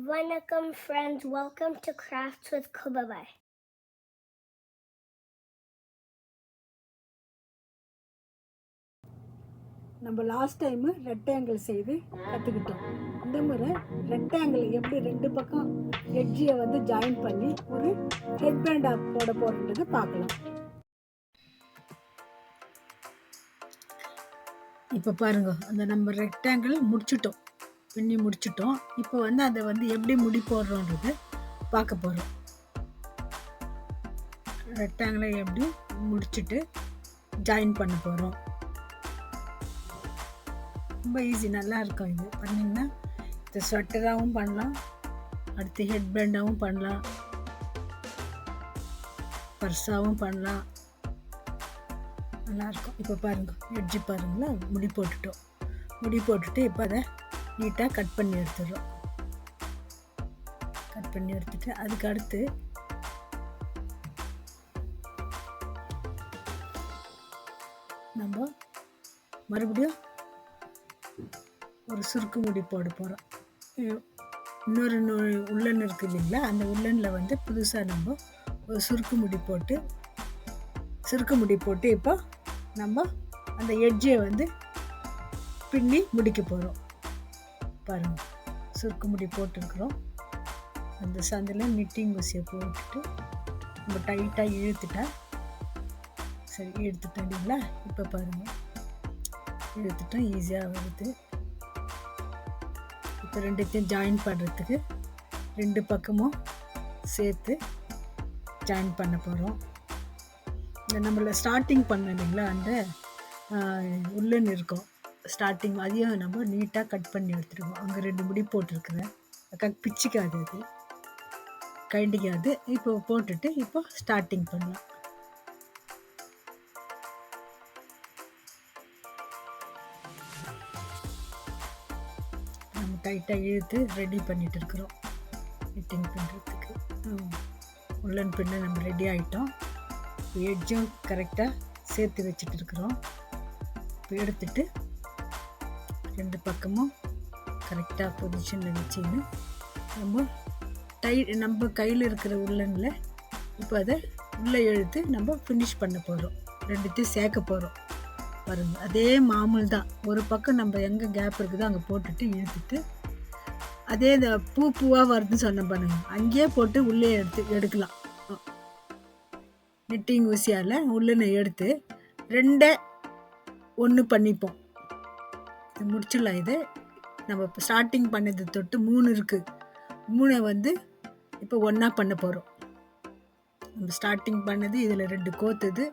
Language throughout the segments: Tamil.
Vanakkam friends, welcome to Crafts with Kubabai. நம்ம லாஸ்ட் டைமு ரெக்டாங்கிள் செய்து கற்றுக்கிட்டோம். இந்த முறை ரெக்டாங்கிள் எப்படி ரெண்டு பக்கம் எட்ஜியை வந்து ஜாயின் பண்ணி ஒரு ஹெட் பேண்டாக போட போகிறது பார்க்கலாம். இப்போ பாருங்க, அந்த நம்ம ரெக்டாங்கிள் முடிச்சிட்டோம், பின்னி முடிச்சிட்டோம். இப்போ வந்து அதை வந்து எப்படி முடி போடுறோன்றது பார்க்க போகிறோம். ரெக்டாங்கிளை எப்படி முடிச்சுட்டு ஜாயின் பண்ண போகிறோம். ரொம்ப ஈஸி, நல்லா இருக்கும். இது பண்ணிங்கன்னா இது ஸ்வெட்டராகவும் பண்ணலாம், அடுத்து ஹெட் பேண்டாகவும் பண்ணலாம், பர்ஸாகவும் பண்ணலாம். நல்லாயிருக்கும். இப்போ பாருங்கள், எட்ஜி பாருங்களா, முடி போட்டுட்டோம். முடி போட்டுட்டு இப்போ அதை நீட்டாக கட் பண்ணி எடுத்துடுறோம். கட் பண்ணி எடுத்துட்டு அதுக்கு அடுத்து நம்ம மறுபடியும் ஒரு சுருக்கு முடி போட போகிறோம். இன்னொரு உள்ளன் இருக்குது இல்லைங்களா, அந்த உள்ளனில் வந்து புதுசாக நம்ம ஒரு சுருக்கு முடி போட்டு இப்போ நம்ம அந்த எட்ஜியை வந்து பின்னி முடிக்க போகிறோம். பாருங்கள், சுருக்கு முடி போட்டுருக்குறோம். அந்த சந்தில் நிட்டிங் ஊசியை போட்டுட்டு நம்ம டைட்டாக இழுத்துட்டா சரி, இழுத்துட்டோம் இல்லைங்களா. இப்போ பாருங்கள், இழுத்துட்டோம், ஈஸியாக வருது. இப்போ ரெண்டுத்தையும் ஜாயின் பண்ணுறதுக்கு ரெண்டு பக்கமும் சேர்த்து ஜாயின் பண்ண போகிறோம். இந்த நம்மளை ஸ்டார்டிங் பண்ண இல்லைங்களா, அந்த உள்ளன்னு இருக்கும் ஸ்டார்டிங், அதையும் நம்ம நீட்டாக கட் பண்ணி எடுத்துருவோம். அங்கே ரெண்டு முடி போட்டிருக்கிறேன், பிச்சுக்காது, அது கைண்டிக்காது. இப்போ போட்டுட்டு இப்போ ஸ்டார்டிங் பண்ணலாம். நம்ம டைட்டாக இழுத்து ரெடி பண்ணிட்டு இருக்கிறோம் ஃபிட்டிங் பண்ணுறதுக்கு. உள்ளன் பின்ன நம்ம ரெடி ஆகிட்டோம். இப்போ எட்ஜும் கரெக்டாக சேர்த்து வச்சுட்டு இருக்கிறோம். இப்போ எடுத்துட்டு ரெண்டு பக்கமும் கரெக்டாக பொசிஷனில் வச்சுன்னு நம்ம கையில் இருக்கிற உள்ளனில் இப்போ அதை உள்ளே இழுத்து நம்ம ஃபினிஷ் பண்ண போகிறோம். ரெண்டுத்தையும் சேர்க்க போகிறோம். பாருங்கள், அதே மாமூல் தான். ஒரு பக்கம் நம்ம எங்கே கேப் இருக்குதோ அங்கே போட்டுட்டு இழுத்துட்டு, அதே இந்த பூவாக வருதுன்னு சொன்ன பாருங்க, அங்கேயே போட்டு உள்ளே எடுக்கலாம். நிட்டிங் ஊசியால் உள்ளனை எடுத்து ரெண்டே ஒன்று பண்ணிப்போம். இது முடிச்சிடலாம். இது நம்ம இப்போ ஸ்டார்டிங் பண்ணது தொட்டு 3 இருக்குது. 3 வந்து இப்போ ஒன்றா பண்ண போகிறோம். நம்ம ஸ்டார்டிங் பண்ணது இதில் 2 கோத்துது,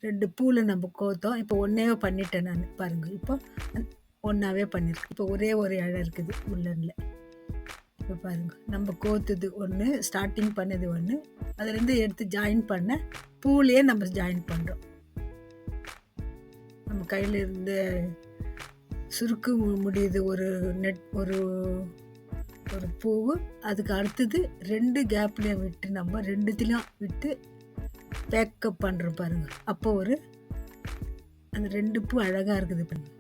2 பூவில் நம்ம கோத்தோம். இப்போ ஒன்றே பண்ணிட்டேன் நான். பாருங்கள், இப்போ ஒன்றாவே பண்ணியிருக்கேன். இப்போ ஒரே ஒரு இழை இருக்குது உள்ளனில். இப்போ பாருங்கள், நம்ம கோத்துது ஒன்று, ஸ்டார்டிங் பண்ணது ஒன்று, அதுலேருந்து எடுத்து ஜாயின் பண்ண பூலேயே நம்ம ஜாயின் பண்ணுறோம். நம்ம கையில் இருந்து சுருக்கு முடியுது ஒரு ஒரு பூவு, அதுக்கு அடுத்தது 2 கேப்லேயும் விட்டு நம்ம ரெண்டுத்திலையும் விட்டு பேக்கப் பண்ணுறோம். பாருங்கள், அப்போ அந்த 2 பூ அழகாக இருக்குது. பாருங்கள்,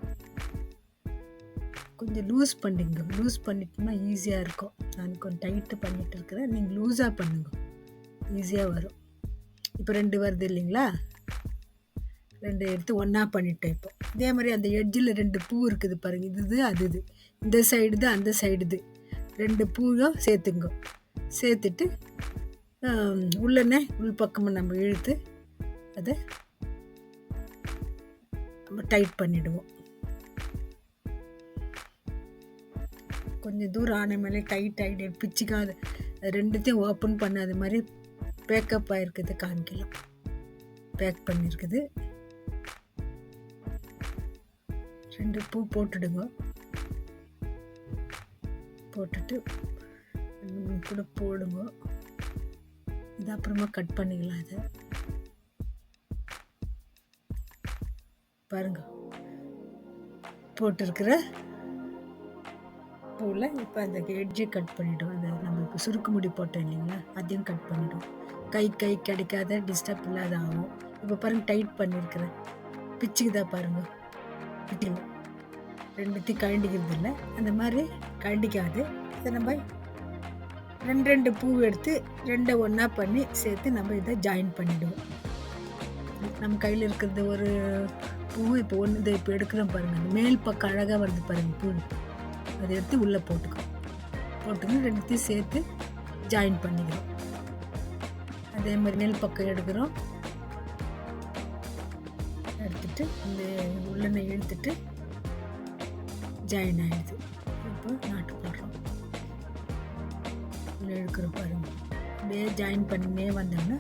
கொஞ்சம் லூஸ் பண்ணிட்டோம்னா ஈஸியாக இருக்கும். நான் கொஞ்சம் டைட்டு பண்ணிட்டு இருக்கிறேன், நீங்கள் லூஸாக பண்ணுங்க, ஈஸியாக வரும். இப்போ 2 வருது இல்லைங்களா, 2 எடுத்து ஒன்றா பண்ணிட்டோம். இப்போ இதே மாதிரி அந்த எட்ஜில் 2 பூ இருக்குது பாருங்கள், இது அது இந்த சைடு அந்த சைடு 2 பூவும் சேர்த்துட்டு உள்ளனே உள்பக்கமாக நம்ம இழுத்து அதை நம்ம டைட் பண்ணிவிடுவோம். கொஞ்சம் தூரம் ஆன மேலே டைட் ஆகிடு, பிச்சுக்காது. ரெண்டுத்தையும் ஓப்பன் பண்ண அது மாதிரி பேக்கப் ஆகிருக்குது காமிக்கலாம். பேக் பண்ணியிருக்குது. 2 பூ போட்டுடுங்க. போட்டுட்டு கூட போடுங்க. இது அப்புறமா கட் பண்ணிக்கலாம். இதை பாருங்க, போட்டிருக்கிற பூவில் இப்போ அந்த எட்ஜை கட் பண்ணிவிடும். அந்த நம்ம இப்போ சுருக்கு முடி போட்டோம் இல்லைங்களா, அதையும் கட் பண்ணிவிடும். கை கிடைக்காத, டிஸ்டர்ப் இல்லாத ஆகும். இப்போ பாருங்கள், டைட் பண்ணியிருக்கிறேன், பிச்சுக்குதா பாருங்கள், பிச்சுக்கலாம். ரெண்டுத்தையும் கழண்டிக்கிறது இல்லை. அந்த மாதிரி கண்டிக்காது. இதை நம்ம ரெண்டு ரெண்டு பூ எடுத்து ரெண்டை ஒன்றா பண்ணி சேர்த்து நம்ம இதை ஜாயின் பண்ணிவிடுவோம். நம்ம கையில் இருக்கிறது ஒரு பூ இப்போ ஒன்று இதை இப்போ எடுக்கிறோம் பாருங்கள், அந்த மேல் பக்கம் அழகாக வருது பாருங்கள் பூ, அதை எடுத்து உள்ளே போட்டுக்கணும் ரெண்டுத்தையும் சேர்த்து ஜாயின் பண்ணிக்கிறோம். அதே மாதிரி மேல் பக்கம் எடுக்கிறோம், எடுத்துட்டு இந்த உள்ளெண்ணை இழுத்துட்டு ஜாயின் ஆகிடுது. இப்போ நாட்டு போடுறோம், உள்ளே இழுக்கிற பாருங்க, அப்படியே ஜாயின் பண்ணினே வந்தோம்னா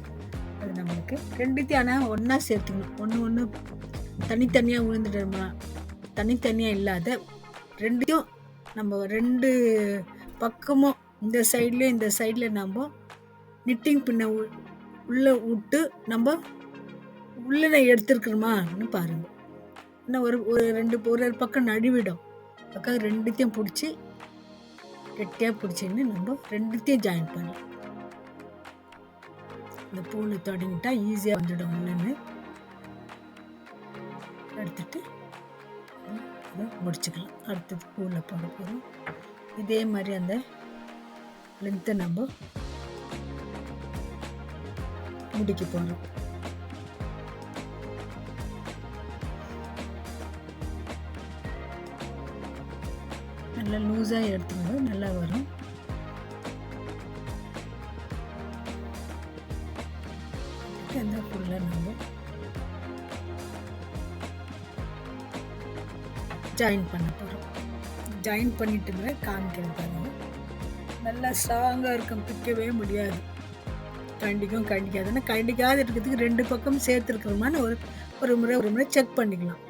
அது நம்மளுக்கு ரெண்டுத்தையும் ஆனால் ஒன்றா சேர்த்துக்கணும். ஒன்று தனித்தனியாக விழுந்துட்டோமா, தனித்தனியாக இல்லாத ரெண்டையும் நம்ம ரெண்டு பக்கமும் இந்த சைட்லேயும் இந்த சைடில் நம்ம நிட்டிங் பின்ன உள்ளே விட்டு நம்ம உள்ளே எடுத்துருக்குறோமான்னு பாருங்கள். இன்னும் ஒரு பக்கம் நடுவிடும் பக்கம் ரெண்டுத்தையும் பிடிச்சி கெட்டியாக பிடிச்சின்னு நம்ம ரெண்டுத்தையும் ஜாயின் பண்ணலாம். இந்த பூவில் தொடங்கிட்டா ஈஸியாக வந்துடும். உள்ளன்னு எடுத்துட்டு முடிச்சுக்கலாம். அடுத்தது பூவில் போட போகிறோம். இதே மாதிரி அந்த லென்த்தை நம்ம முடிக்க போகிறோம். நல்லா லூஸாக எடுத்துக்கோங்க, நல்லா வரும். அந்த ஃபுல்லாக நம்ம ஜாயின் பண்ண போகிறோம். ஜாயின் பண்ணிட்டு காமிக்கிறேன் பாருங்க. நல்லா ஸ்ட்ராங்காக இருக்கும், பிக்கவே முடியாது. கண்டிக்காதுன்னா கண்டிக்காது இருக்கிறதுக்கு ரெண்டு பக்கம் சேர்த்துருக்குறோமான்னு ஒரு முறை செக் பண்ணிக்கலாம்.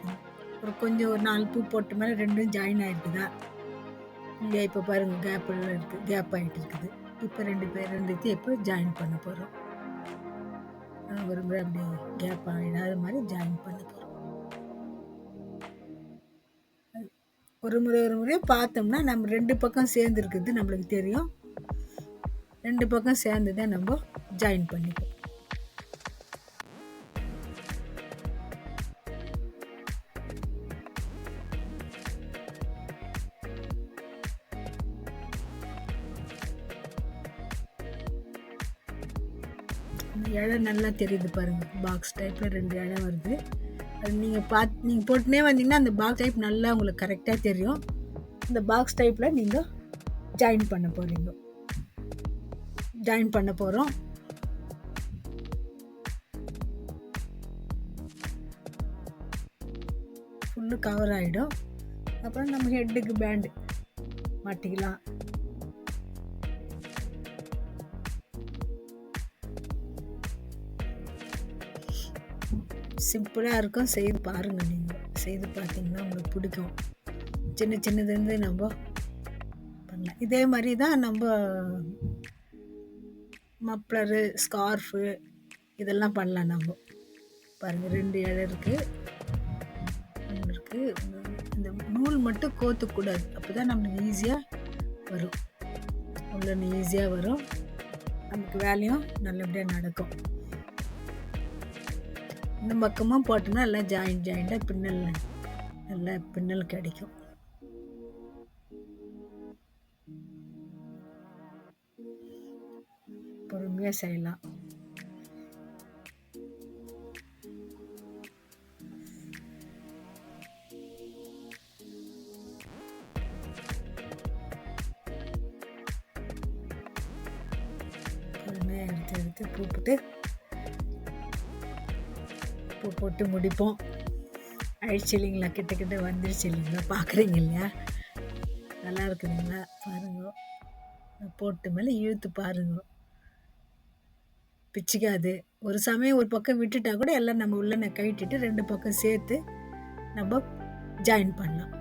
கொஞ்சம் ஒரு 4 பூ போட்ட மேலே ரெண்டும் ஜாயின் ஆகிருக்குதா இல்லையா? இப்போ பாருங்கள் கேப்பெல்லாம் இருக்குது, கேப் ஆகிட்டு இருக்குது. இப்போ ரெண்டுத்தையும் இப்போ ஜாயின் பண்ண போகிறோம். ஒரு முறை அப்படி கேப் ஆகிடாத மாதிரி ஜாயின் பண்ண போகிறோம். ஒரு முறை பார்த்தோம்னா நம்ம ரெண்டு பக்கம் சேர்ந்துருக்குது நம்மளுக்கு தெரியும். ரெண்டு பக்கம் சேர்ந்து தான் நம்ம ஜாயின் பண்ணிப்போம். இழை நல்லா தெரியுது பாருங்கள், பாக்ஸ் டைப்பில் 2 இழை வருது. அது நீங்கள் போட்டுனே வந்தீங்கன்னா அந்த பாக்ஸ் டைப் நல்லா உங்களுக்கு கரெக்டாக தெரியும். இந்த பாக்ஸ் டைப்பில் நீங்கள் ஜாயின் பண்ண போகிறீங்க. ஜாயின் பண்ண போகிறோம். ஃபுல்லு கவர் ஆகிடும். அப்புறம் நம்ம ஹெட்டுக்கு பேண்டு மாட்டிக்கலாம். சிம்பிளாக இருக்கும், செய்து பாருங்கள். நீங்கள் செய்து பார்த்தீங்கன்னா உங்களுக்கு பிடிக்கும். சின்னதுலேருந்து நம்ம பண்ணலாம். இதே மாதிரி தான் நம்ம மப்ளரு, ஸ்கார்ஃபு இதெல்லாம் பண்ணலாம். நம்ம பாருங்கள் 2 இழை இருக்குது. இந்த நூல் மட்டும் கோத்துக்கூடாது, அப்போ தான் நம்மளுக்கு ஈஸியாக வரும். உள்ளே ஈஸியாக வரும், நமக்கு வேலையும் நல்லபடியாக நடக்கும். இந்த பக்கமாக போட்டோம்னா நல்லா ஜாயிண்டாக பின்னல் நல்லா பின்னல் கிடைக்கும். பொறுமையாக செய்யலாம். பொறுமையாக எடுத்து பூ போட்டு முடிப்போம். ஆயிடுச்சு இல்லைங்களா? கிட்ட வந்துருச்சு இல்லைங்களா? பார்க்குறீங்க இல்லையா? நல்லா இருக்குதுங்களா? பாருங்க, போட்டு மேலே இழுத்து பாருங்க, பிச்சுக்காது. ஒரு சமயம் ஒரு பக்கம் விட்டுட்டா கூட எல்லாம் நம்ம உள்ள கட்டிட்டு 2 பக்கம் சேர்த்து நம்ம ஜாயின் பண்ணலாம்.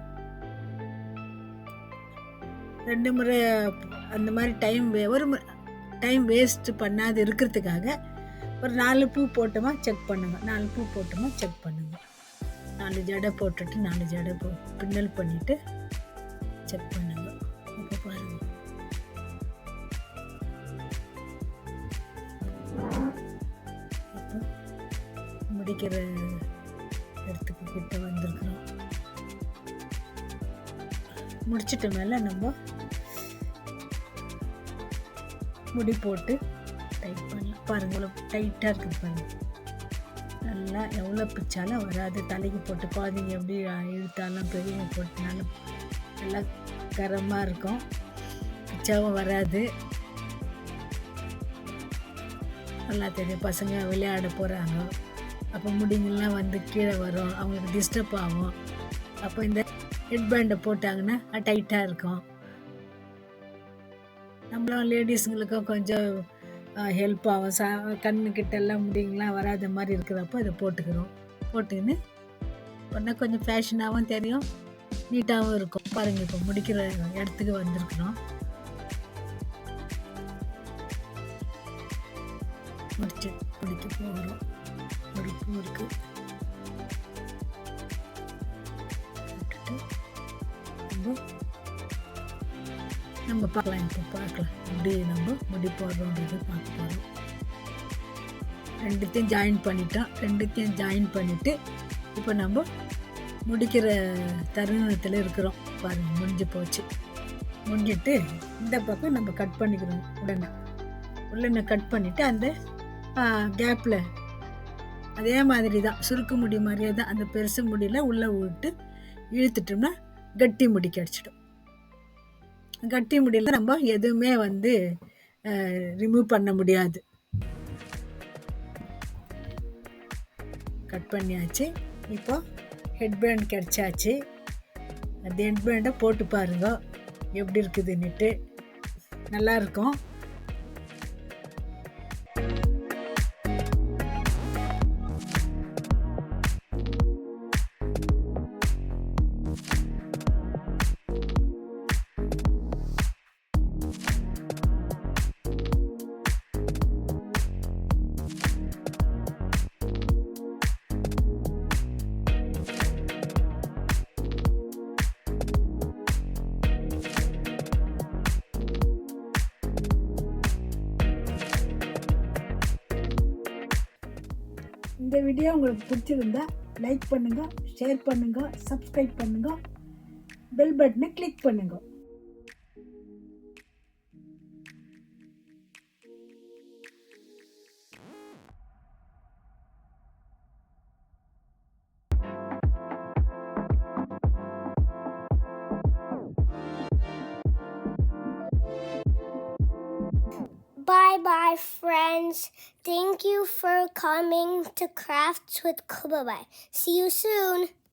2 முறை அந்த மாதிரி டைம் வேஸ்ட் பண்ணாது இருக்கிறதுக்காக ஒரு 4 பூ போட்டோமா செக் பண்ணுங்க. 4 பூ போட்டோமா செக் பண்ணுங்க. 4 ஜடை போட்டுட்டு 4 ஜடை பின்னல் பண்ணிவிட்டு செக் பண்ணுங்க. இப்போ பாருங்கள், இப்போ முடிக்கிற இடத்துக்கு கிட்ட வந்திருக்கிறோம். முடிச்சிட்ட மேலே நம்ம முடி போட்டு டைட் பண்ணலாம். பாருங்கள் இவ்வளோ டைட்டாக இருக்குது பாருங்கள். நல்லா எவ்வளோ பிச்சாலும் வராது. தலைக்கு போட்டு குழந்தைங்க எப்படி இழுத்தாலும் பெரியவங்க போட்டுனாலும் நல்லா கரமாக இருக்கும். பிச்சாவும் வராது. நல்லா தெரியும். பசங்க விளையாட போகிறாங்க, அப்போ முடிங்கெல்லாம் வந்து கீழே வரும், அவங்களுக்கு டிஸ்டர்ப் ஆகும். அப்போ இந்த ஹெட் பேண்டை போட்டாங்கன்னா டைட்டாக இருக்கும். நம்மளும் லேடிஸுங்களுக்கும் கொஞ்சம் ஹெல்ப் ஆகும். கண்ணுக்கிட்டெல்லாம் முடிங்கெலாம் வராத மாதிரி இருக்கிறப்போ இதை போட்டுக்கிறோம். போட்டுக்கின்னு பண்ணால் கொஞ்சம் ஃபேஷனாகவும் தெரியும், நீட்டாகவும் இருக்கும். பாருங்கள் இப்போ முடிக்கிற இடத்துக்கு வந்திருக்கிறோம். முடிக்க போகிறோம். முடிப்பு இருக்குது. நம்ம பார்க்கலாம். இப்போ பார்க்கலாம் எப்படி நம்ம முடி போடுறோன்றது பார்க்க போகிறோம். ரெண்டுத்தையும் ஜாயின் பண்ணிட்டோம். ரெண்டுத்தையும் ஜாயின் பண்ணிவிட்டு இப்போ நம்ம முடிக்கிற தருணத்தில் இருக்கிறோம். பாருங்கள் முடிஞ்சு போச்சு. முடிஞ்சிட்டு இந்த பக்கம் நம்ம கட் பண்ணிக்கிறோம். உடனே கட் பண்ணிவிட்டு அந்த கேப்பில் அதே மாதிரி தான் சுருக்கு முடி மாதிரியே தான் அந்த பெருசு முடியில் உள்ளே விட்டு இழுத்துட்டோம்னா கட்டி முடி கிடச்சிடும். கட்டி முடியல நம்ம எதுவுமே வந்து ரிமூவ் பண்ண முடியாது. கட் பண்ணியாச்சு. இப்போ ஹெட் பேண்ட் கிடச்சாச்சு. அந்த ஹெட் பேண்டை போட்டு பாருங்க எப்படி இருக்குதுன்னுட்டு. நல்லாயிருக்கும். இந்த வீடியோ உங்களுக்கு பிடிச்சிருந்தா லைக் பண்ணுங்கள், ஷேர் பண்ணுங்கள், சப்ஸ்கிரைப் பண்ணுங்கள், பெல் பட்டனை கிளிக் பண்ணுங்கள். Bye-bye, friends. Thank you for coming to Crafts with Kubabai. See you soon.